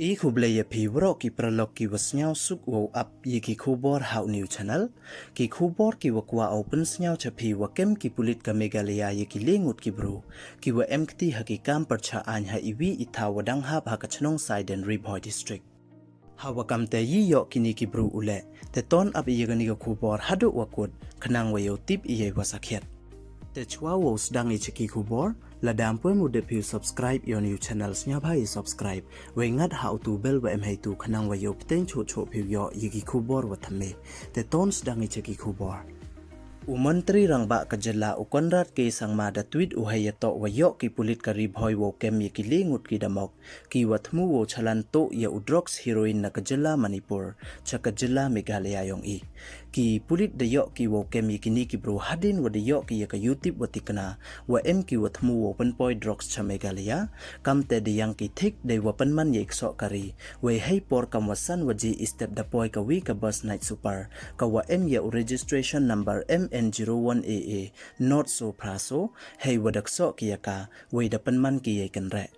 อีคูเบลยพีวรอกีประลอกกีวัสเงาสุกวอับยีกีคูบอร์ฮาวนิวชาแนลกีคูบอร์กีวกว่าเอาเป็นเงาจะพีวเกมกีปุลิตกับเมกาเลียยีกีเลงุดกีบรูกีวเอ็มกตีฮักกีกามปรชาอันฮาอีวีอิทาวดังฮับฮักชนงไซเดนริบอยดิสตริกฮาวกามเตยี่ยอกินีกีบรูอุเลแต่ตอนอับยีกันิกคูบอร์ฮัดวกุดขนังวายติบอีเยวสักเขตแต่ชัววสดังอิชกีคูบอร์และดามเพื่อมุดเดพิว subscribe your new channels เนียบให้ subscribe ไว้งัดหาตูเบลไว้ให้ตูขนังไว้ยกเต้นโชว์พิวยอยิกิคูบอร์วัฒเมแต่ต้นสดังอิชกีคูบอร์Menteri Rangbak Kejela Ukonrat ke sang mada tweet uhayato wayok ki pulit ka Ribhoi wo kem ye ki lengut ki damok ki watmu wo chalan to ya udrox heroin na Kejela Manipur cha Kejela Meghalaya yong i ki pulit de yok ki wo kem ye ki ni ki bro hadin wa de yok ki ya ka YouTube watikana wa em ki watmu wo penpoi drox cha Meghalaya kam te de yang ki thik de wa penman ye ikso kari we hei por kam wasan waji step da poi ka wi ka bus night super ka wa em ya registration number N01AA not so praso hey wadakso kiyaka we dapan man kiye kanre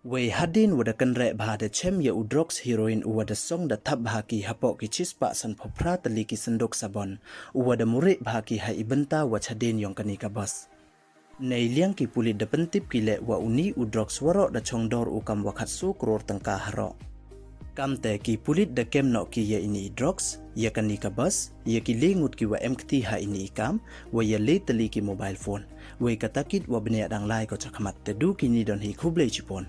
we hadin wadakan re bhade chem ya udrox heroin uwada song da thap bhaki hapo ki chispa san phopra tali ki sandok sabon uwada muri bhaki ha ibenta wachadin yong kanika bas nei liang ki pulit da pentip ki le wa uni udrox waro da chongdor ukam wakhatsu kror tangka haro kamte ki pulit da kem no ki ya ini drugs ya kanika bus ya ki lengut ki wa mkt ha ini kam wa ya letali ki mobile phone we katakit wa bne dang lai ko chakmat te du ki ni don hi khuble chipon